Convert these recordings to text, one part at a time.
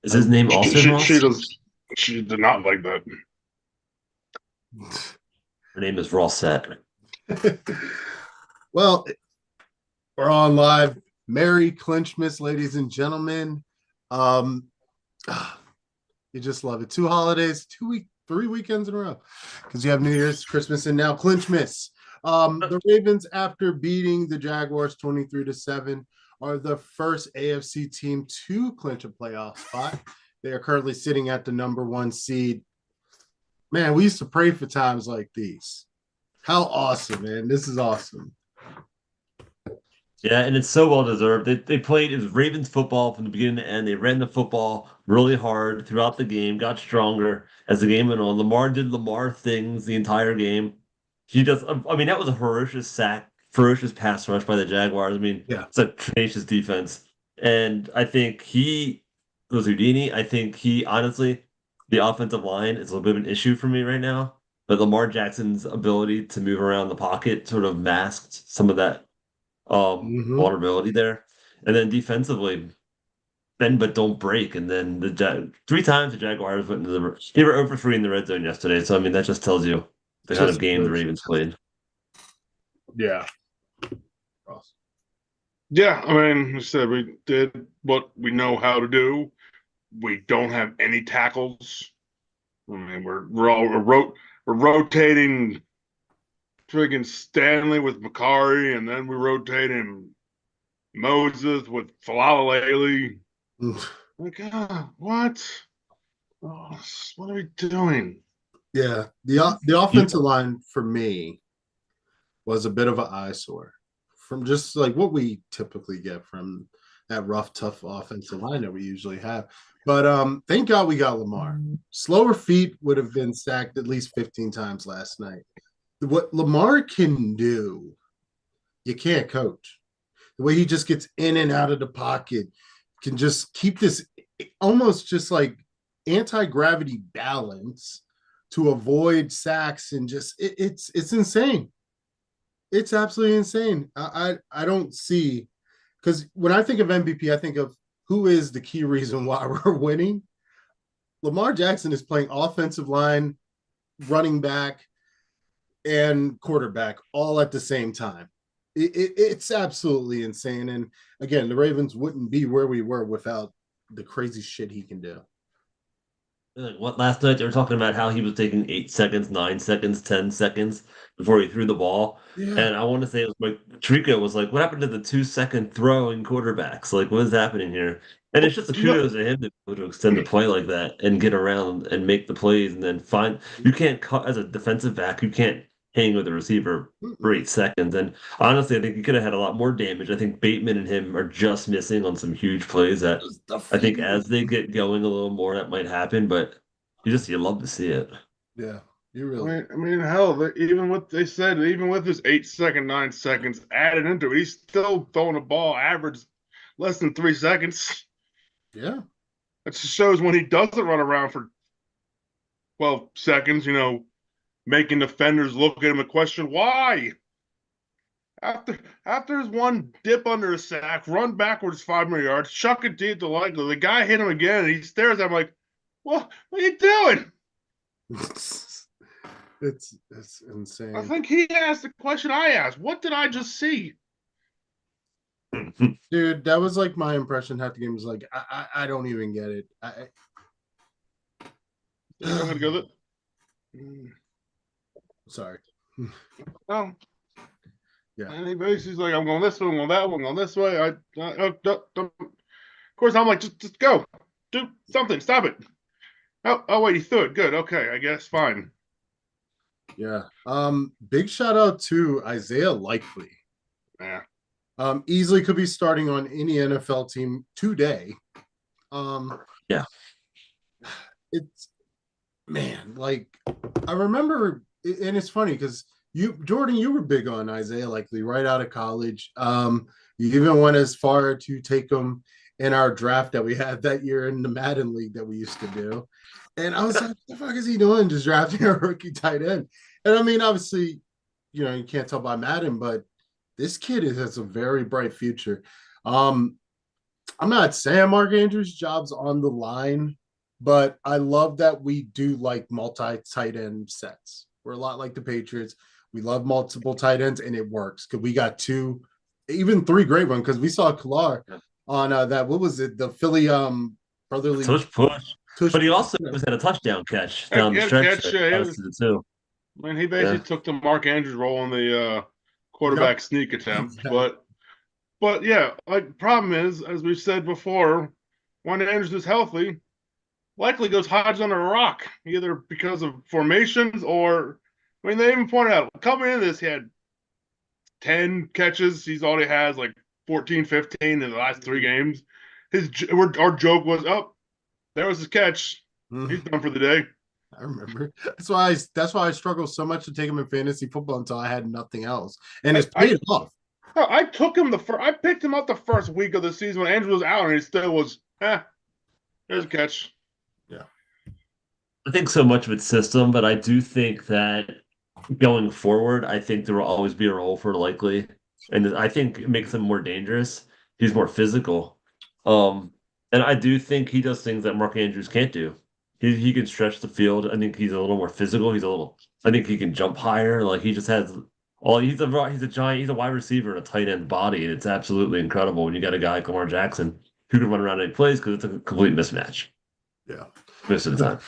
Is his name Austin Ross? She did not like that. Her name is Rossette. Well, we're on live. Merry Clinchmas, ladies and gentlemen. Um, you just love it. 2 holidays, 3 weekends in a row. Because you have New Year's, Christmas, and now Clinchmas. The Ravens, after beating the Jaguars 23-7, are the first AFC team to clinch a playoff spot. They are currently sitting at the number 1 seed. Man, we used to pray for times like these. How awesome, man. This is awesome. Yeah, and it's so well deserved. They played, it was Ravens football from the beginning to end. They ran the football really hard throughout the game, got stronger as the game went on. Lamar did Lamar things the entire game. He just, I mean, that was a ferocious sack, ferocious pass rush by the Jaguars. I mean, Yeah. it's a tenacious defense. And I think he was Houdini. I think he, honestly, the offensive line is a little bit of an issue for me right now. But Lamar Jackson's ability to move around the pocket sort of masked some of that Mm-hmm. vulnerability there. And then defensively, bend but don't break. And then three times the Jaguars went into they were over 3 in the red zone yesterday. So I mean that just tells you the kind of Just game the Ravens played. yeah. Yeah, I mean, I said we did what we know how to do. We don't have any tackles. I mean, we're rotating friggin' Stanley with Makari, and then we're rotating Moses with Falalele. Like, what? Oh, what are we doing? Yeah. The offensive line for me was a bit of an eyesore from just like what we typically get from that rough, tough offensive line that we usually have. But thank God we got Lamar. Slower feet would have been sacked at least 15 times last night. What Lamar can do, you can't coach. The way he just gets in and out of the pocket, can just keep this almost just like anti-gravity balance to avoid sacks, and just it's insane. It's absolutely insane. I don't see, because when I think of MVP, I think of who is the key reason why we're winning. Lamar Jackson is playing offensive line, running back, and quarterback all at the same time. It's absolutely insane. And again, the Ravens wouldn't be where we were without the crazy shit he can do. Like what last night they were talking about how he was taking 8 seconds, 9 seconds, 10 seconds before he threw the ball. Yeah. And I want to say it was like Trico was like, what happened to the 2 second throw in quarterbacks? Like, what is happening here? And it's just a No. kudos to him to extend the play like that and get around and make the plays and then find you can't cut as a defensive back, you can't hang with the receiver for 8 seconds. And honestly, I think he could have had a lot more damage. I think Bateman and him are just missing on some huge plays that I think as they get going a little more, that might happen, but you love to see it. Yeah, you really. I mean, hell, even what they said, even with his 8 second, 9 seconds added into it, he's still throwing a ball average less than 3 seconds. Yeah. That just shows when he doesn't run around for 12 seconds, making defenders look at him and question why. After his one dip under a sack, run backwards 5 more yards, chuck it deep to leg. The guy hit him again, and he stares at him like, "What are you doing?" It's insane. I think he asked the question I asked. What did I just see? Dude, that was like my impression half the game. Was like, I don't even get it. I'm gonna go that. Sorry. Oh, Yeah. and he basically like, I'm going this way, I'm going that way, I'm going this way. Of course, I'm like, just go, do something, stop it. Oh, wait, he threw it. Good, okay, I guess, fine. Yeah. Big shout out to Isaiah Likely. Yeah. Easily could be starting on any NFL team today. Yeah. It's, man, like I remember, and it's funny because Jordan, you were big on Isaiah Likely right out of college. You even went as far to take him in our draft that we had that year in the Madden League that we used to do. And I was like, what the fuck is he doing just drafting a rookie tight end? And I mean, obviously, you can't tell by Madden, but this kid has a very bright future. Um, I'm not saying Mark Andrews' job's on the line, but I love that we do like multi tight end sets. We're a lot like the Patriots. We love multiple tight ends, and it works because we got two, even three great ones. Because we saw Klar on that. What was it? The Philly brotherly Tush push. tush. But he also just had a touchdown catch Yeah, down he the had a stretch catch. there. That was it too. I mean, he basically Yeah. took the Mark Andrews role in the quarterback sneak attempt. But yeah, like problem is, as we've said before, when Andrews is healthy, likely goes hides under a rock, either because of formations or I mean, they even pointed out coming into this, he had 10 catches. He's already has like 14, 15 in the last 3 games. Our joke was, oh, there was his catch. He's done for the day. I remember. That's why I struggled so much to take him in fantasy football until I had nothing else, and it's paid off. I took him I picked him up the first week of the season when Andrew was out, and he still was. There's a catch. Yeah, I think so much of it's system, but I do think that going forward, I think there will always be a role for Likely, and I think it makes him more dangerous. He's more physical, and I do think he does things that Mark Andrews can't do. He can stretch the field. I think he's a little more physical. I think he can jump higher. Like he just has all. He's a giant. He's a wide receiver and a tight end body, and it's absolutely incredible when you got a guy like Lamar Jackson who can run around and plays because it's a complete mismatch yeah. most of the time.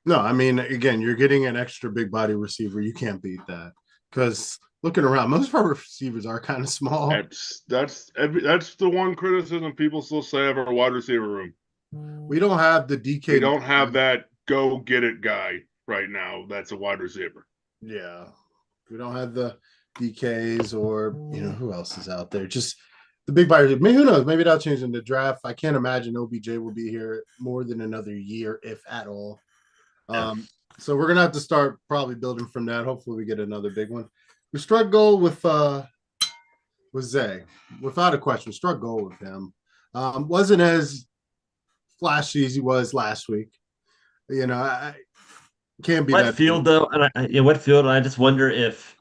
No, I mean, again, you're getting an extra big body receiver. You can't beat that because looking around, most of our receivers are kind of small. That's the one criticism people still say of our wide receiver room. We don't have the DK. We don't have that go get it guy right now. That's a wide receiver. Yeah, we don't have the DKs or who else is out there. Just the big body. Maybe who knows? Maybe that'll change in the draft. I can't imagine OBJ will be here more than another year, if at all. So we're gonna have to start probably building from that. Hopefully, we get another big one. We struck goal with Zay, without a question. Struck goal with him. Wasn't as flashy as he was last week. I can't be Wet that field though, and wet field, and I just wonder if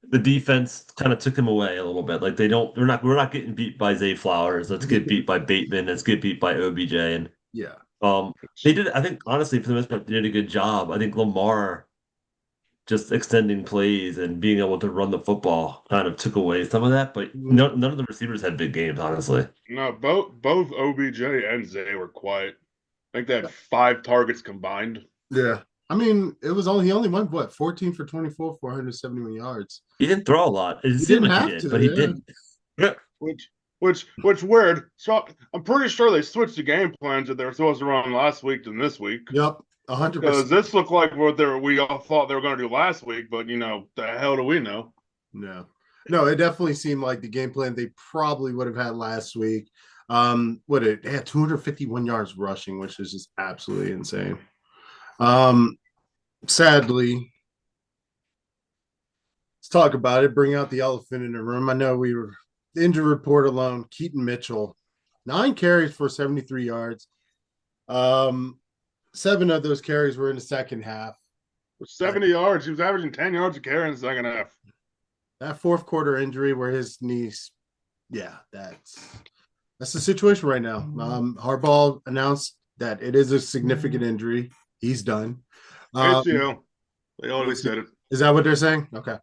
the defense kind of took him away a little bit. Like we're not getting beat by Zay Flowers. Let's get beat by Bateman. Let's get beat by OBJ. And yeah. They did. I think honestly, for the most part, they did a good job. I think Lamar just extending plays and being able to run the football kind of took away some of that. But none of the receivers had big games, honestly. No, both OBJ and Zay were quiet. I think they had 5 targets combined. Yeah. I mean, he only went 14 for 24, 471 yards. He didn't throw a lot. It seemed like he did, but he didn't. Yeah. Which weird. So I'm pretty sure they switched the game plans that they were supposed to run last week than this week. Yep, 100%. Because this looked like what we all thought they were going to do last week, but the hell do we know? No, it definitely seemed like the game plan they probably would have had last week. It had 251 yards rushing, which is just absolutely insane. Sadly, let's talk about it. Bring out the elephant in the room. I know we were injury report alone. Keaton Mitchell, 9 carries for 73 yards. 7 of those carries were in the second half. 70 yards. He was averaging 10 yards a carry in the second half. That fourth quarter injury where his knees, that's the situation right now. Harbaugh announced that it is a significant injury. He's done. ACL. They already said it. Is that what they're saying? Okay.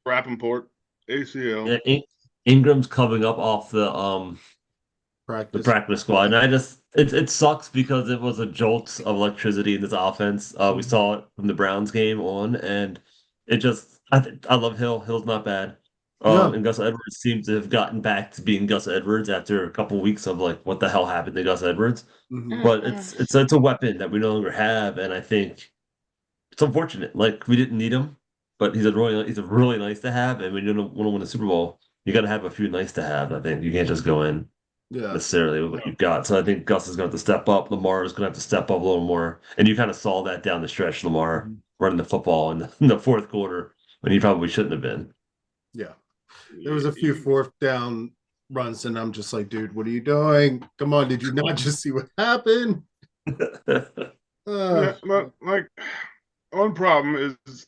Rappaport. ACL. Yeah, Ingram's coming up off the practice squad, and it sucks because it was a jolt of electricity in this offense. We saw it from the Browns game on, and it just I love Hill. Hill's not bad. And Gus Edwards seems to have gotten back to being Gus Edwards after a couple weeks of like, what the hell happened to Gus Edwards? Mm-hmm. But it's a weapon that we no longer have, and I think it's unfortunate. Like we didn't need him, but he's a really nice to have, and when you want to win a Super Bowl, you got to have a few nice to have. I think you can't just go in necessarily with what you've got. So I think Gus is going to have to step up. Lamar is going to have to step up a little more, and you kind of saw that down the stretch. Lamar running the football in the fourth quarter when he probably shouldn't have been. Yeah, there was a few fourth down runs, and I'm just like, dude, what are you doing? Come on, did you not just see what happened? Like one problem is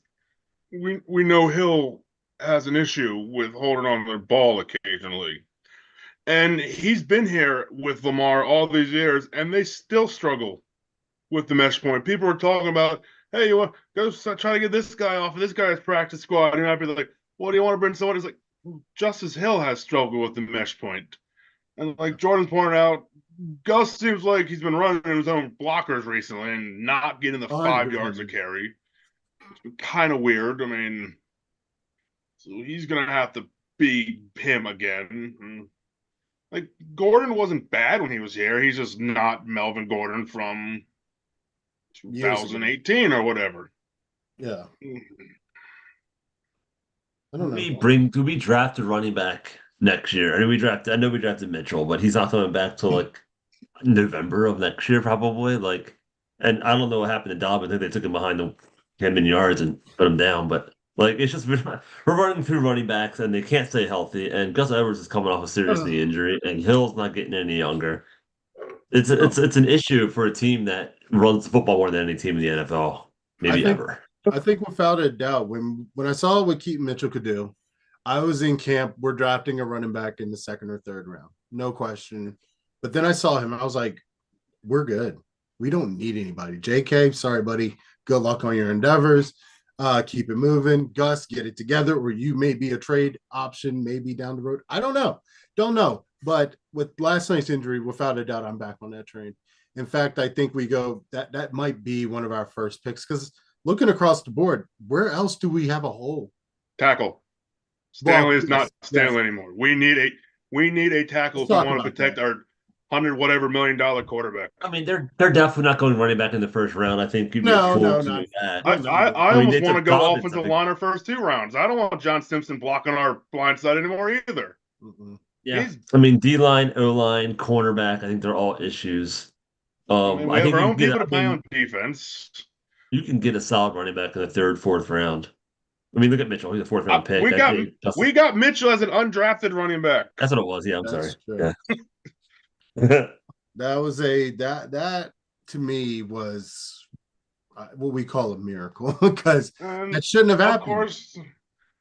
we know Hill has an issue with holding on to the ball occasionally. And he's been here with Lamar all these years, and they still struggle with the mesh point. People are talking about, hey, you want go try to get this guy off of this guy's practice squad, and I'd be like, well, do you want to bring someone? He's like, Justice Hill has struggled with the mesh point, and like Jordan pointed out, Gus seems like he's been running his own blockers recently and not getting the 5 yards of carry. It's been kind of weird. I mean, so he's gonna have to be him again. Like Gordon wasn't bad when he was here. He's just not Melvin Gordon from 2018 or whatever. Yeah. I Do don't know. do we draft a running back next year? I know we drafted Mitchell, but he's not coming back till like November of next year, probably. Like, and I don't know what happened to Dobbins. I think they took him behind him in yards and put him down. But like, it's just we're running through running backs and they can't stay healthy. And Gus Edwards is coming off a serious knee injury, and Hill's not getting any younger. It's an issue for a team that runs football more than any team in the NFL, maybe ever. I think without a doubt, when I saw what Keaton Mitchell could do, I was in camp. We're drafting a running back in the 2nd or 3rd round, no question. But then I saw him. I was like, we're good. We don't need anybody. JK, sorry, buddy. Good luck on your endeavors. Keep it moving. Gus, get it together, or you may be a trade option maybe down the road. I don't know. Don't know. But with last night's injury, without a doubt, I'm back on that train. In fact, I think we go that might be one of our first picks because looking across the board, where else do we have a hole? Tackle. Stanley is not Stanley anymore. We need a tackle if we want to protect our $100 million quarterback. I mean, they're definitely not going running back in the 1st round. I think you'd be I almost want to go offensive line our first 2 rounds. I don't want John Simpson blocking our blind side anymore either. Mm-hmm. Yeah, I mean, D-line, O-line, cornerback. I think they're all issues. We have our own people to play on defense. You can get a solid running back in the 3rd, 4th round. I mean, look at Mitchell. He's a 4th round pick. We got Mitchell as an undrafted running back. That's what it was. Yeah, I'm sorry. True. Yeah. That was that to me was what we call a miracle because that shouldn't have happened. Of course,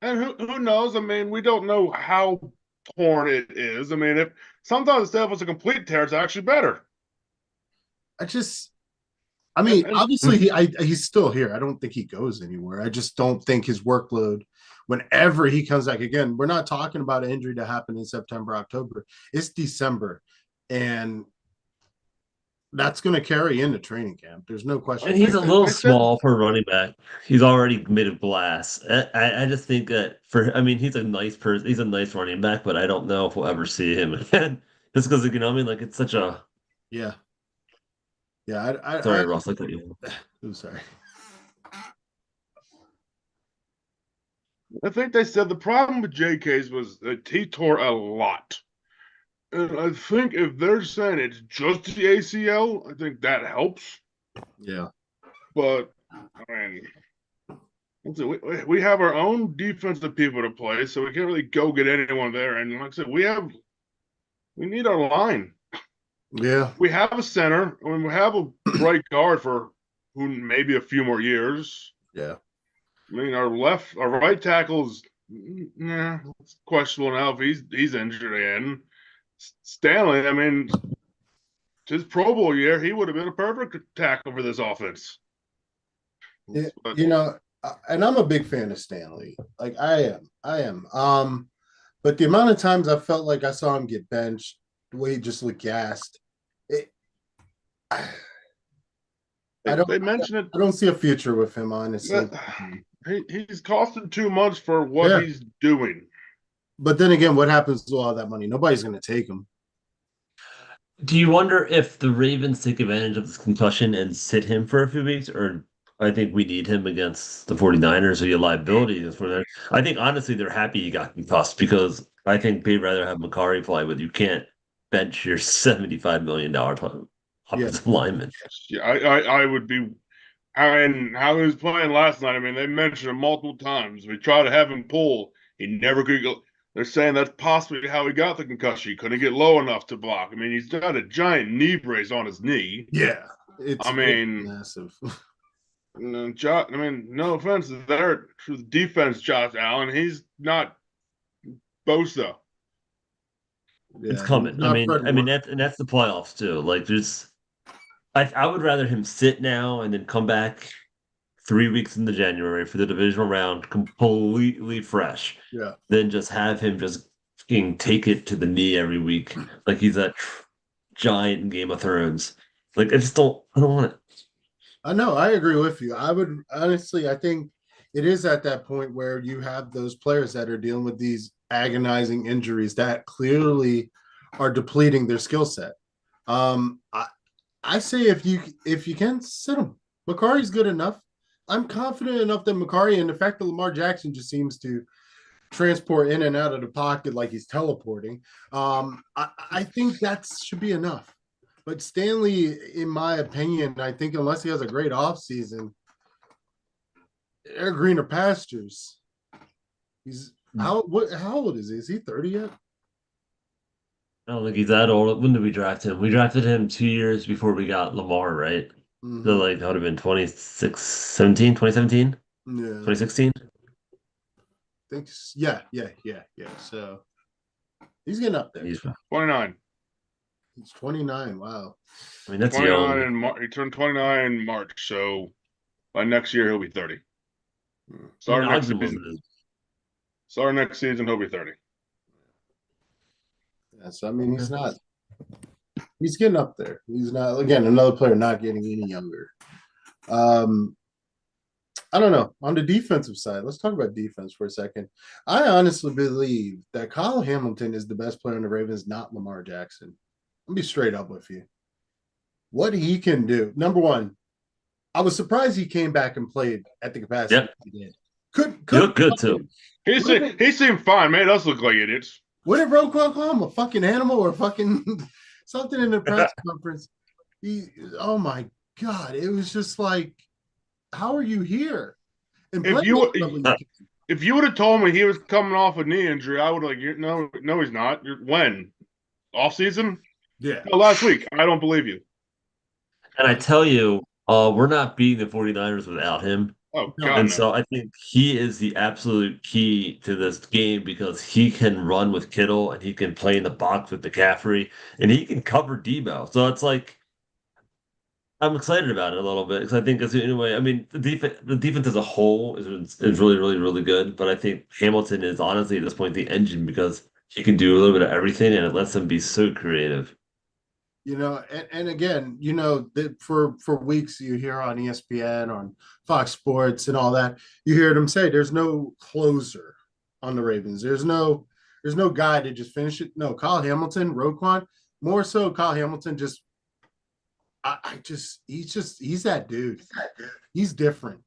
and who knows? I mean, we don't know how torn it is. I mean, if sometimes instead of it's a complete tear, it's actually better. Obviously he's still here. I don't think he goes anywhere. I just don't think his workload, whenever he comes back again, we're not talking about an injury to happen in September, October. It's December, and that's going to carry into training camp. There's no question. And he's a little small for a running back. He's already made of glass. I just think that he's a nice person. He's a nice running back, but I don't know if we'll ever see him again. Just because, it's such a... Yeah. Yeah. Sorry, Ross. Look at you. I'm sorry. I think they said the problem with JK's was that he tore a lot. And I think if they're saying it's just the ACL, I think that helps. Yeah. But, I mean, we have our own defensive people to play, so we can't really go get anyone there. And like I said, we need our line. Yeah. We have a center. I mean, we have a right guard for maybe a few more years. Yeah. I mean, our right tackle's it's questionable now if he's injured again. Stanley, I mean, his Pro Bowl year, he would have been a perfect tackle for this offense. And I'm a big fan of Stanley. Like I am. But the amount of times I felt like I saw him get benched, the way he just looked gassed, I don't see a future with him, honestly. He's costing too much for what he's doing. But then again, what happens to all that money? Nobody's going to take him. Do you wonder if the Ravens take advantage of this concussion and sit him for a few weeks? Or I think we need him against the 49ers or your liability. I think, honestly, they're happy he got concussed because I think they'd rather have Makari play, but you can't bench your $75 million offensive lineman. Yeah, I would be. And how he was playing last night, I mean, they mentioned it multiple times. We tried to have him pull. He never could go. They're saying that's possibly how he got the concussion. He couldn't get low enough to block. I mean, he's got a giant knee brace on his knee. Yeah. It's massive. No offense to their defense, Josh Allen. He's not Bosa. It's Yeah, he's coming. I not mean, Fred I mean Warner. that's the playoffs too. Like there's, I would rather him sit now and then come back 3 weeks into January for the divisional round completely fresh Yeah. than just have him just fucking take it to the knee every week like he's that giant in Game of Thrones. Like I don't want it. I know, I agree with you. I would honestly, I think it is at that point where you have those players that are dealing with these agonizing injuries that clearly are depleting their skill set. I say if you can sit him, Macari's good enough. I'm confident enough that Macari and the fact that Lamar Jackson just seems to transport in and out of the pocket like he's teleporting. I think that should be enough. But Stanley, in my opinion, I think unless he has a great offseason, they're greener pastures. He's how old is he? Is he 30 yet? I don't think he's that old. When did we draft him? We drafted him 2 years before we got Lamar, right? So Mm-hmm. like that would have been 2017, Yeah. 2016. Think yeah. So he's getting up there. He's, 29. He's 29. Wow. I mean, that's 29 young. in He turned 29 in March, so by next year he'll be 30. I mean, Starting next Ogden season. wasn't. Starting next season, he'll be 30. Yeah, so I mean he's getting up there. He's not again another player not getting any younger. I don't know. On the defensive side, let's talk about defense for a second. I honestly believe that Kyle Hamilton is the best player in the Ravens, not Lamar Jackson. I'll be straight up with you. What he can do. Number one, I was surprised he came back and played at the capacity Yep. he did. He looked good too. He seemed fine. Made us look like idiots. What did Roquan call him? A fucking animal or fucking something in the press conference? Oh my God. It was just like, how are you here? And If you would have told me he was coming off a knee injury, I would have like, no, he's not. When? Off season? Yeah. No, last week. I don't believe you. And I tell you, we're not beating the 49ers without him. Oh, No. God, And no. so I think he is the absolute key to this game because he can run with Kittle and he can play in the box with McCaffrey and he can cover Debo. So it's like I'm excited about it a little bit because I think anyway. I mean, the defense as a whole is really, really, really good. But I think Hamilton is honestly at this point the engine because he can do a little bit of everything and it lets him be so creative. And again, that for weeks you hear on ESPN, on Fox Sports, and all that, you hear them say there's no closer on the Ravens. There's no guy to just finish it. No, Kyle Hamilton, Roquan, more so Kyle Hamilton. He's that dude. He's different.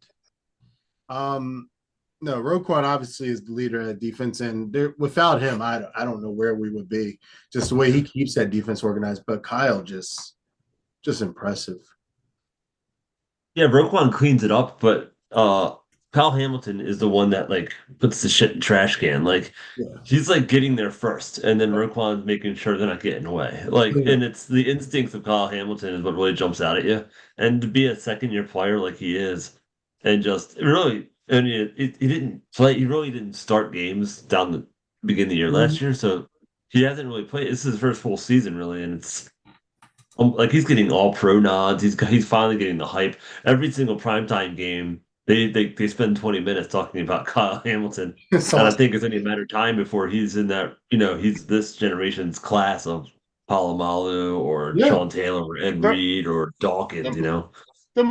No, Roquan obviously is the leader of the defense, and without him, I don't know where we would be. Just the way he keeps that defense organized. But Kyle just impressive. Yeah, Roquan cleans it up, but Kyle Hamilton is the one that like puts the shit in trash can. Like Yeah. he's like getting there first, and then Roquan's making sure they're not getting away. Like, Yeah. and it's the instincts of Kyle Hamilton is what really jumps out at you. And to be a second year player like he is, and just really, and he didn't play. He really didn't start games down the beginning of the year last year, so he hasn't really played. This is his first full season, really, and it's like he's getting all pro nods. He's finally getting the hype. Every single primetime game, they spend 20 minutes talking about Kyle Hamilton. It's And I awesome. think it's only a matter of time before he's in that, he's this generation's class of Palomalu or Yeah. Sean Taylor or Ed Reed or Dawkins, The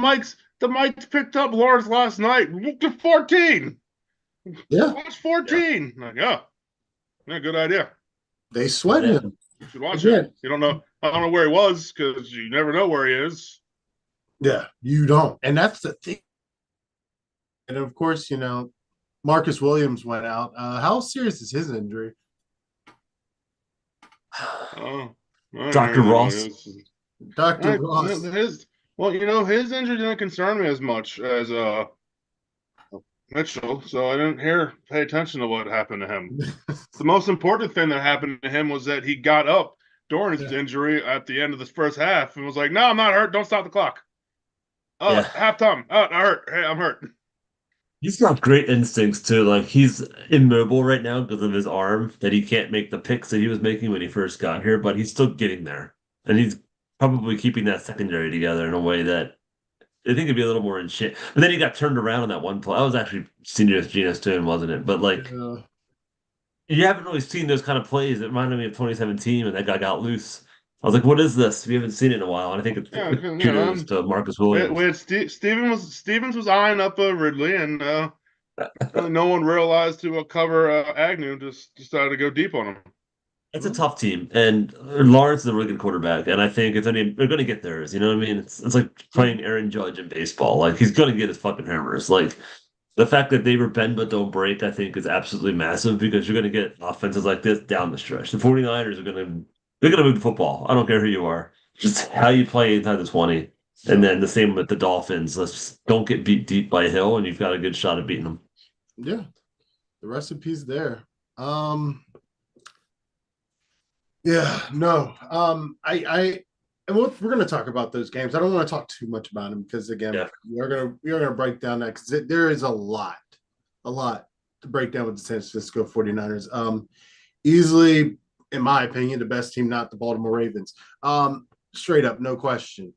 Mike's picked up Lawrence last night. Look at 14. Yeah. Watch 14. Like, yeah, good idea. They sweat Yeah. him. You should watch Again. it. You don't know. I don't know where he was because you never know where he is. Yeah, you don't. And that's the thing. And of course, Marcus Williams went out. How serious is his injury? Dr. Ross. Dr. Ross. His injury didn't concern me as much as Mitchell, so I didn't pay attention to what happened to him. The most important thing that happened to him was that he got up during his injury at the end of the first half and was like, "No, I'm not hurt. Don't stop the clock." Halftime. I hurt. Hey, I'm hurt. He's got great instincts too. Like he's immobile right now because of his arm that he can't make the picks that he was making when he first got here, but he's still getting there. And he's probably keeping that secondary together in a way that I think it'd be a little more in shit. But then he got turned around on that one play. I was actually senior Geno Stone, wasn't it? But like Yeah. you haven't really seen those kind of plays. It reminded me of 2017 when that guy got loose. I was like, what is this? We haven't seen it in a while. And I think Yeah, it's 'cause, kudos to Marcus we Williams. had Stevens was eyeing up Ridley, and really no one realized to cover Agnew. Just decided to go deep on him. It's a tough team, and Lawrence is a really good quarterback, and I think if any, they're going to get theirs. You know what I mean? It's like playing Aaron Judge in baseball. Like he's going to get his fucking hammers. Like the fact that they were bend but don't break, I think, is absolutely massive because you're going to get offenses like this down the stretch. The 49ers are going to they're going to move the football. I don't care who you are, just how you play inside the 20. And then the same with the Dolphins. Let's just don't get beat deep by Hill, and you've got a good shot at beating them. Yeah. The recipe's there. Yeah, no. And we're going to talk about those games. I don't want to talk too much about them because again, Yeah. we are gonna break down that because there is a lot to break down with the San Francisco 49ers. Easily, in my opinion, the best team, not the Baltimore Ravens. Straight up, no question.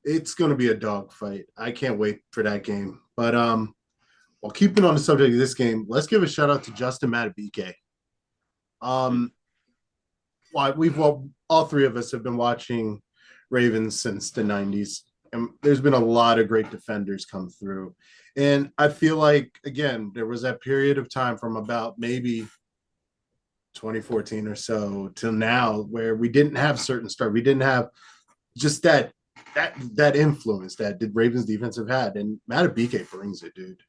It's going to be a dogfight. I can't wait for that game. But while keeping on the subject of this game, let's give a shout out to Justin Matabike. All three of us have been watching Ravens since the 90s, and there's been a lot of great defenders come through. And I feel like, again, there was that period of time from about maybe 2014 or so till now where we didn't have certain stars. We didn't have just that influence that the Ravens defense have had. And Matabike brings it, dude.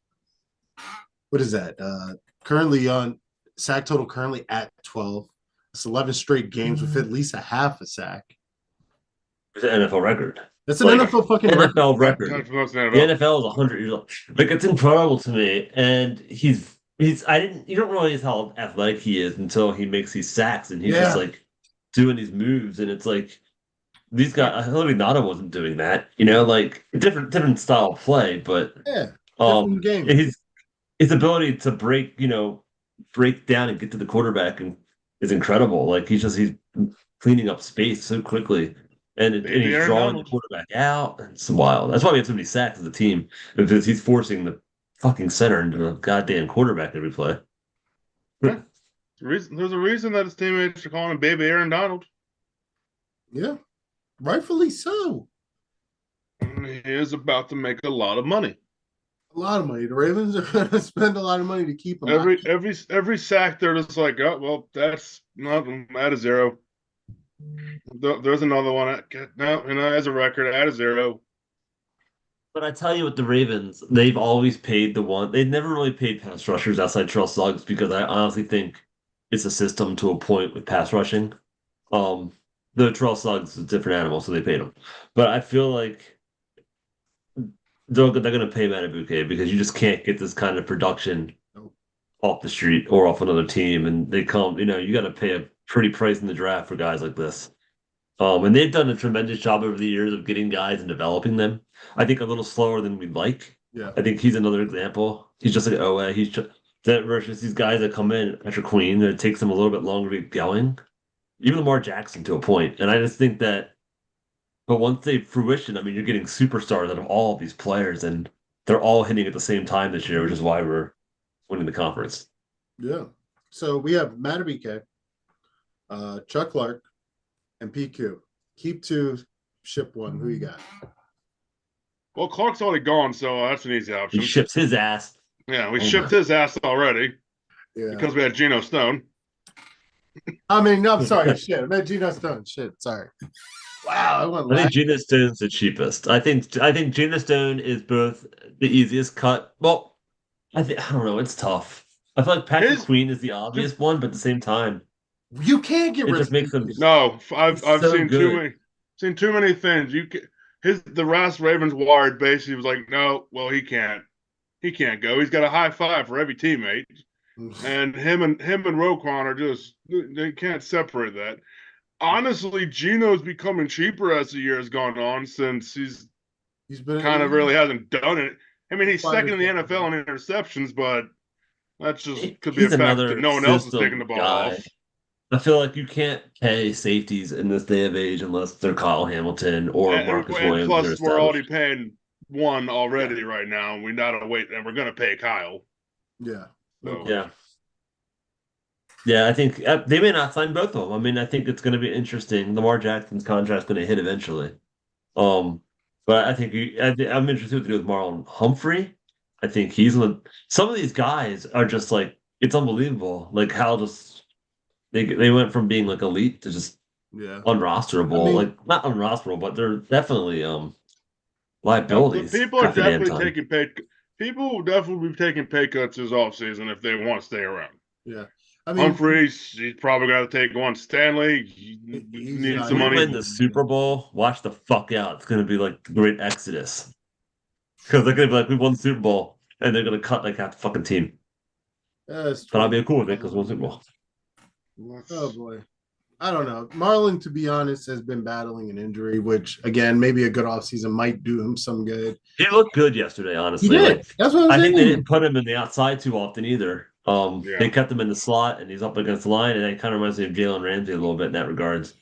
What is that? Currently on sack total currently at 12. It's 11 straight games with at least a half a sack. It's an NFL record. That's an NFL fucking NFL record. record. The NFL is 100 years old. Like it's incredible to me, and he's I didn't you don't realize how athletic he is until he makes these sacks and he's just like doing these moves, and it's like these guys. Hilary Nada wasn't doing that, you know, like different style of play, but different game. His ability to break down and get to the quarterback and is incredible. Like he's cleaning up space so quickly. And he's drawing the quarterback out. It's wild. That's why we have so many sacks as a team, because he's forcing the fucking center into the goddamn quarterback every play. Yeah. There's a reason that his teammates are calling him Baby Aaron Donald. Yeah, rightfully so. He is about to make a lot of money. A lot of money. The Ravens are going to spend a lot of money to keep him. Every sack, they're just like, oh well, that's not at a zero. There's another one. As a record, at a zero. But I tell you, with the Ravens, they've always paid the one. They've never really paid pass rushers outside Terrell Suggs because I honestly think it's a system to a point with pass rushing. The Terrell Suggs is a different animal, so they paid him. But I feel like they're going to pay Matabike because you just can't get this kind of production off the street or off another team. And they come, you got to pay a pretty price in the draft for guys like this. And they've done a tremendous job over the years of getting guys and developing them. I think a little slower than we'd like. Yeah. I think he's another example. He's just like Owe. That versus these guys that come in after Queen, that it takes them a little bit longer to get going. Even Lamar Jackson to a point. And I just think that, but once they fruition, I mean, you're getting superstars out of all of these players, and they're all hitting at the same time this year, which is why we're winning the conference. Yeah. So we have Matabike, Chuck Clark, and PQ. Keep two, ship one. Who you got? Well, Clark's already gone, so that's an easy option. He ships his ass. Yeah, we shipped his ass already. Yeah. Because we had Geno Stone. I mean, no, I'm sorry. Shit. I meant Geno Stone. Shit. Sorry. Wow. I think Geno Stone's the cheapest. I think Geno Stone is both the easiest cut. Well, I don't know. It's tough. I feel like Patrick Queen is the obvious one, but at the same time, you can't get rid of him. No, I've seen too many things. The Ross Ravens wired basically was like, no, well, he can't go. He's got a high five for every teammate, and him and Roquan are just, they can't separate that. Honestly, Geno's becoming cheaper as the year has gone on, since he's been kind of really hasn't done it. I mean, he's Wide second in the receiver. NFL in interceptions, but that just could be a He's fact that another no one else is system taking the ball guy. off. I feel like you can't pay safeties in this day of age unless they're Kyle Hamilton or Marcus And Williams. They're plus, we're already established. paying one already right now. We gotta wait, and we're gonna pay Kyle. Yeah. No So, Yeah. Yeah, I think they may not sign both of them. I mean, I think it's going to be interesting. Lamar Jackson's contract's going to hit eventually. But I think I'm interested what to do with Marlon Humphrey. I think he's one. Some of these guys are just like it's unbelievable. Like how just they went from being like elite to just Yeah. unrosterable. I mean, like not unrosterable, but they're definitely the liabilities. people are half the damn definitely time. taking pay. People will definitely be taking pay cuts this offseason if they want to stay around. yeah. I mean, Humphreys, he's probably got to take one. Stanley, he he's needs not some We money. win the Super Bowl. Watch the fuck out. It's going to be like the great exodus because they're going to be like, we won the Super Bowl, and they're going to cut like half the fucking team. it's But I'll be cool with it because we won the Super Bowl. Oh boy. I don't know. Marlon, to be honest, has been battling an injury, which again, maybe a good offseason might do him some good. He looked good yesterday, He honestly. did. Like That's what I'm I saying. think they didn't put him in the outside too often either. Yeah. They kept him in the slot, and he's up against the line, and it kind of reminds me of Jalen Ramsey a little bit in that regards.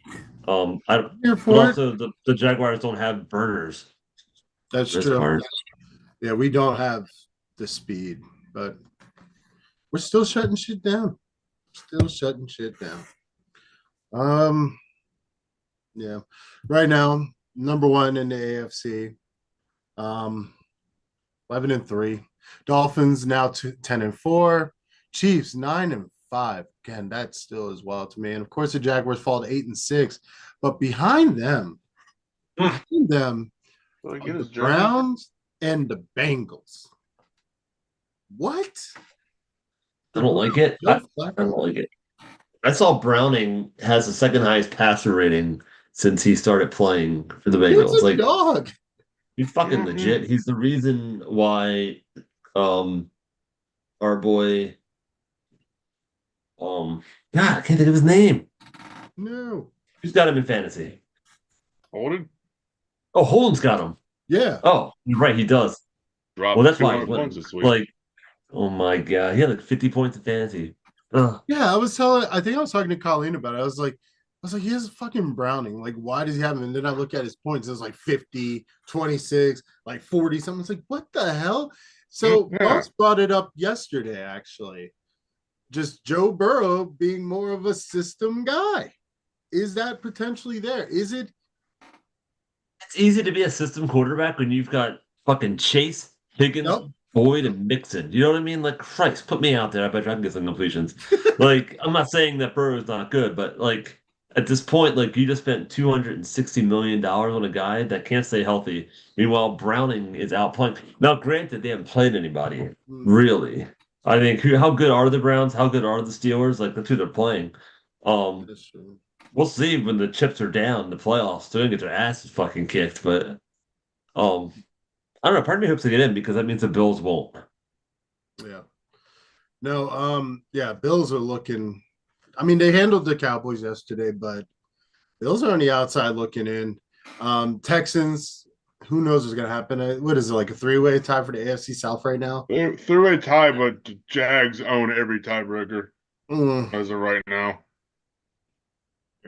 Here But for it. also the Jaguars don't have burners. That's This true. part. Yeah, we don't have the speed, but we're still shutting shit down. Still shutting shit down. Yeah. Right now, number one in the AFC. 11-3. Dolphins now 10-4. Chiefs 9-5. Again, that still is wild to me. And of course, the Jaguars fall to 8-6. But behind them, are the Browns and the Bengals. What? I don't like it. I don't like it. I saw Browning has the second highest passer rating since he started playing for the Bengals. It's a Like dog. he's fucking legit. He's the reason why our boy God, I can't think of his name. No. Who's got him in fantasy? Holden? Oh, Holden's got him. Yeah. Oh, you're right, he does. Dropped Well, that's why he's 200 winning. points this week. Like, oh my god, he had like 50 points in fantasy. Ugh. Yeah, I think I was talking to Colleen about it. I was like, he has fucking Browning. Like, why does he have him? And then I look at his points. It was like 50, 26, like 40 something. It's like, what the hell? So Boss brought it up yesterday, actually. Just Joe Burrow being more of a system guy. Is that potentially there? Is it? It's easy to be a system quarterback when you've got fucking Chase, Higgins, Boyd, and Mixon. You know what I mean? Like, Christ, put me out there. I bet you I can get some completions. Like, I'm not saying that Burrow is not good, but like at this point, like you just spent $260 million on a guy that can't stay healthy. Meanwhile, Browning is outplaying. Now, granted, they haven't played anybody really. I think how good are the Browns? How good are the Steelers? Like that's who they're playing. That's true. We'll see when the chips are down in the playoffs. They're gonna get their asses fucking kicked, but I don't know. Part of me hopes they get in because that means the Bills won't. Yeah. No, yeah, Bills are looking. I mean, they handled the Cowboys yesterday, but Bills are on the outside looking in. Texans, who knows what's gonna happen? What is it, like a three-way tie for the AFC South right now? Three-way tie, but the Jags own every tiebreaker as of right now.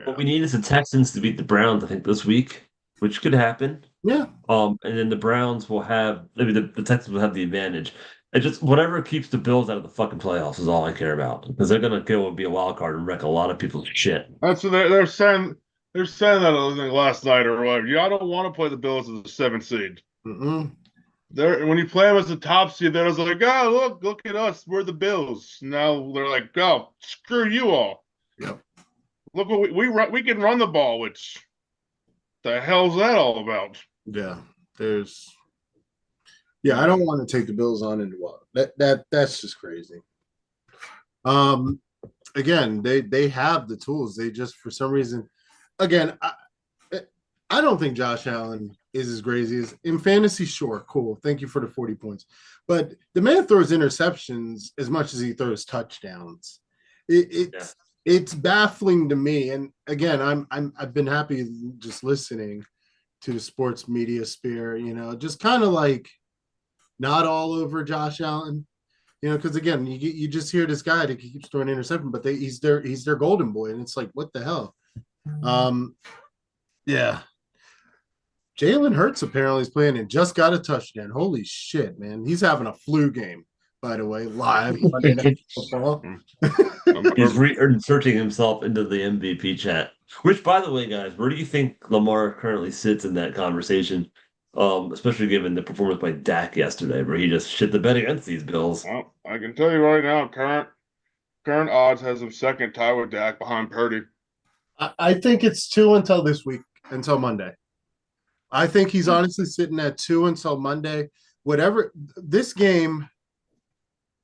What we need is the Texans to beat the Browns, I think, this week, which could happen. Yeah. And then the Browns will have maybe the Texans will have the advantage. It just whatever keeps the Bills out of the fucking playoffs is all I care about because they're gonna go and be a wild card and wreck a lot of people's shit. That's what they're saying. They're saying that last night or whatever. I don't want to play the Bills as a 7th seed. They're when you play them as a top seed, they're just like, oh look at us, we're the Bills. Now they're like, oh, screw you all. Yep. Look what we can run the ball, which the hell's that all about? Yeah, I don't want to take the Bills on into what that's just crazy. Again, they have the tools. They just for some reason, again, I don't think Josh Allen is as crazy as in fantasy. Sure, cool. Thank you for the 40 points, but the man throws interceptions as much as he throws touchdowns. It's baffling to me. And again, I've been happy just listening to the sports media sphere. You know, just kind of like not all over Josh Allen. Because again, you just hear this guy that keeps throwing interception, but he's their golden boy, and it's like, what the hell? Yeah. Jalen Hurts apparently is playing and just got a touchdown. Holy shit, man! He's having a flu game, by the way, live Monday Night Football. He's reinserting himself into the MVP chat. Which, by the way, guys, where do you think Lamar currently sits in that conversation? Especially given the performance by Dak yesterday, where he just shit the bed against these Bills. Well, I can tell you right now, current odds has him second, tie with Dak behind Purdy. I think it's 2 until this week, until Monday. I think he's honestly sitting at 2 until Monday. Whatever this game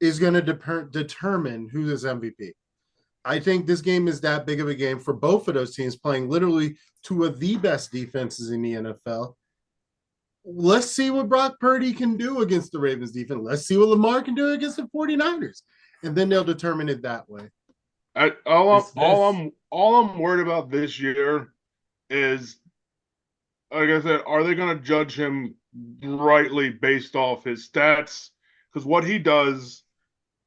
is going to determine who is MVP. I think this game is that big of a game for both of those teams playing literally two of the best defenses in the NFL. Let's see what Brock Purdy can do against the Ravens defense. Let's see what Lamar can do against the 49ers. And then they'll determine it that way. All I'm worried about this year is, like I said, are they going to judge him rightly based off his stats? Because what he does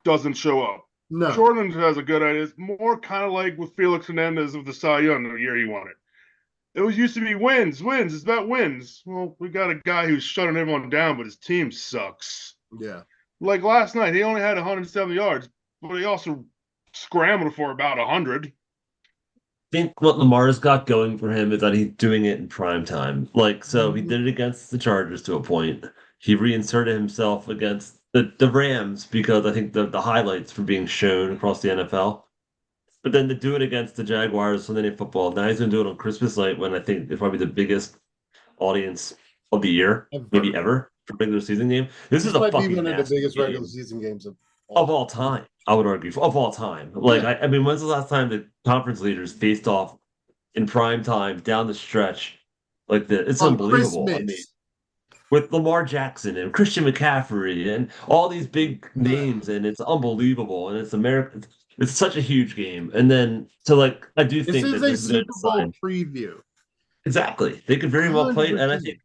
doesn't show up. No. Jordan has a good idea. It's more kind of like with Felix Hernandez of the Cy Young the year he won it. It was used to be wins. It's about wins. Well, we got a guy who's shutting everyone down, but his team sucks. Yeah. Like last night, he only had 107 yards, but he also scrambled for about 100. I think what Lamar's got going for him is that he's doing it in prime time. Like, so he did it against the Chargers to a point. He reinserted himself against the Rams because I think the highlights were being shown across the NFL. But then to do it against the Jaguars Sunday Night Football, now he's going to do it on Christmas night when I think it's probably the biggest audience of the year, maybe ever, for a regular season game. This is a fucking one of the biggest game regular season games of all time. I would argue of all time. Like, I mean, when's the last time the conference leaders faced off in prime time down the stretch like this? It's unbelievable. Christmas. I mean, with Lamar Jackson and Christian McCaffrey and all these big names, and it's unbelievable. And it's America. It's such a huge game. And then, so like, I do think that this is a Super Bowl preview. Exactly. They could very well play it. And I think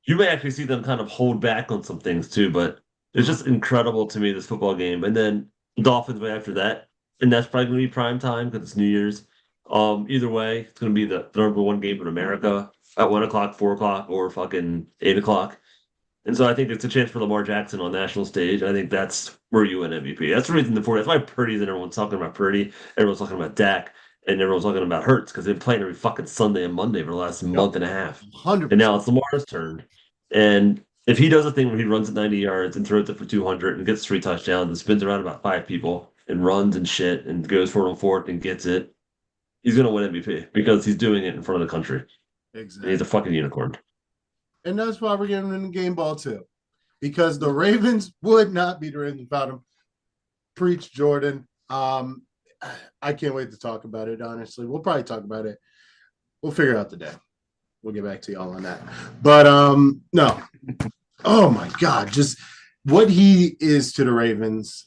you may actually see them kind of hold back on some things too, but it's just incredible to me, this football game. And then Dolphins way after that. And that's probably going to be prime time because it's New Year's. Either way, it's going to be the number one game in America at 1 o'clock, 4 o'clock, or fucking 8 o'clock. And so I think it's a chance for Lamar Jackson on national stage. I think that's where you win MVP. That's the reason that's why Purdy's and everyone's talking about Purdy, everyone's talking about Dak, and everyone's talking about Hurts because they've been playing every fucking Sunday and Monday for the last month and a half. 100%. And now it's Lamar's turn. And if he does a thing where he runs at 90 yards and throws it for 200 and gets 3 touchdowns and spins around about 5 people and runs and shit and goes forward and forward and gets it, he's going to win MVP because he's doing it in front of the country. Exactly. He's a fucking unicorn. And that's why we're getting in the game ball too. Because the Ravens would not be the Ravens without him. Preach, Jordan. I can't wait to talk about it, honestly. We'll probably talk about it. We'll figure it out today. We'll get back to y'all on that. But no. Oh my God. Just what he is to the Ravens.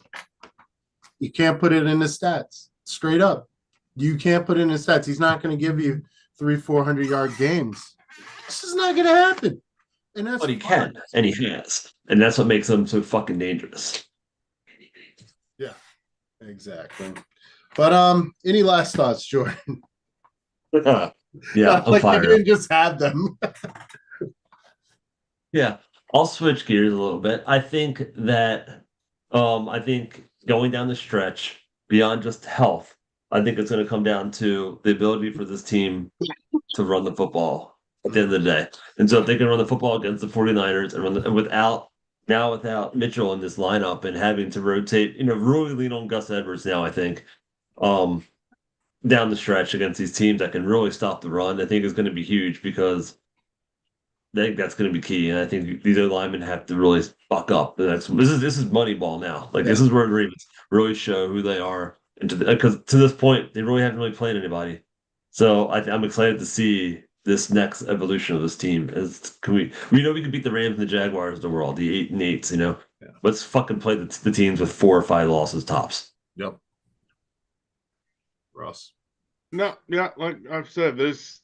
You can't put it in the stats. Straight up. You can't put it in the stats. He's not going to give you 300-400 yard games. This is not going to happen. And that's but he can, and he has. And that's what makes him so fucking dangerous. Yeah, exactly. But any last thoughts, Jordan? Yeah, like you didn't just have them. Yeah, I'll switch gears a little bit. I think that going down the stretch beyond just health, I think it's going to come down to the ability for this team to run the football at the end of the day. And so if they can run the football against the 49ers and without Mitchell in this lineup and having to rotate, really lean on Gus Edwards now, I think, down the stretch against these teams that can really stop the run, I think is going to be huge because I think that's going to be key. And I think these other linemen have to really fuck up. This is money ball now. This is where the Ravens really show who they are. Because to this point, they really haven't really played anybody. So I'm excited to see this next evolution of this team. We know we can beat the Rams and the Jaguars of the world, the 8-8s, Yeah. Let's fucking play the teams with 4 or 5 losses tops. Yep. Ross. No, yeah, like I've said, these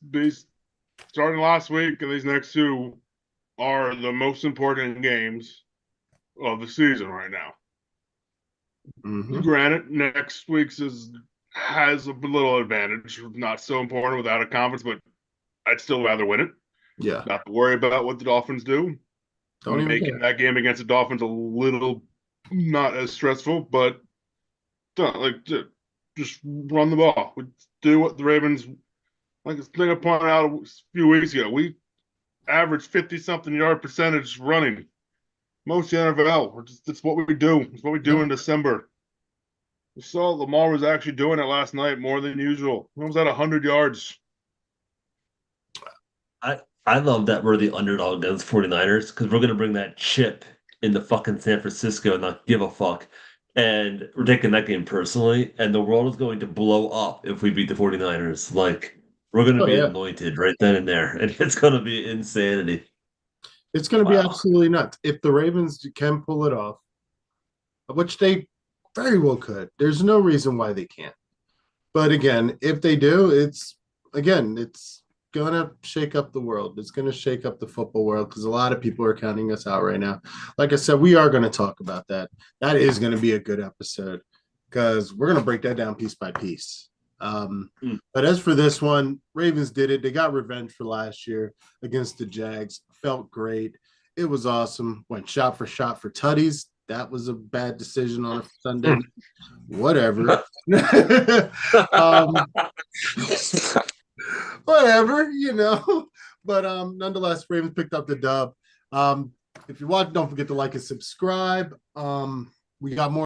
starting last week and these next 2 are the most important games. of the season right now. Mhm. Granted, next week's has a little advantage, not so important without a conference, but I'd still rather win it. Yeah. Not to worry about what the Dolphins do. Don't even Making care. that game against the Dolphins a little not as stressful, but just run the ball. We do what the Ravens, like I think I pointed out a few weeks ago. We average 50-something yard percentage running. Most of the NFL. It's what we do. It's what we do Yeah. in December. We saw Lamar was actually doing it last night more than usual. He was at 100 yards. I love that we're the underdog against 49ers because we're gonna bring that chip into fucking San Francisco and not give a fuck. And we're taking that game personally, and the world is going to blow up if we beat the 49ers. Like we're gonna Oh be yeah. anointed right then and there, and it's gonna be insanity. It's going to be Wow. absolutely nuts if the Ravens can pull it off, which they very well could. There's no reason why they can't. But again, if they do, it's gonna shake up the world. It's gonna shake up the football world because a lot of people are counting us out right now. Like I said, we are gonna talk about that. That is gonna be a good episode because we're gonna break that down piece by piece. Hmm. But as for this one, Ravens did it. They got revenge for last year against the Jags. Felt great. It was awesome. Went shot for tutties. That was a bad decision on a Sunday. Whatever. um, whatever, But nonetheless, Ravens picked up the dub. If you watch, don't forget to like and subscribe. We got more.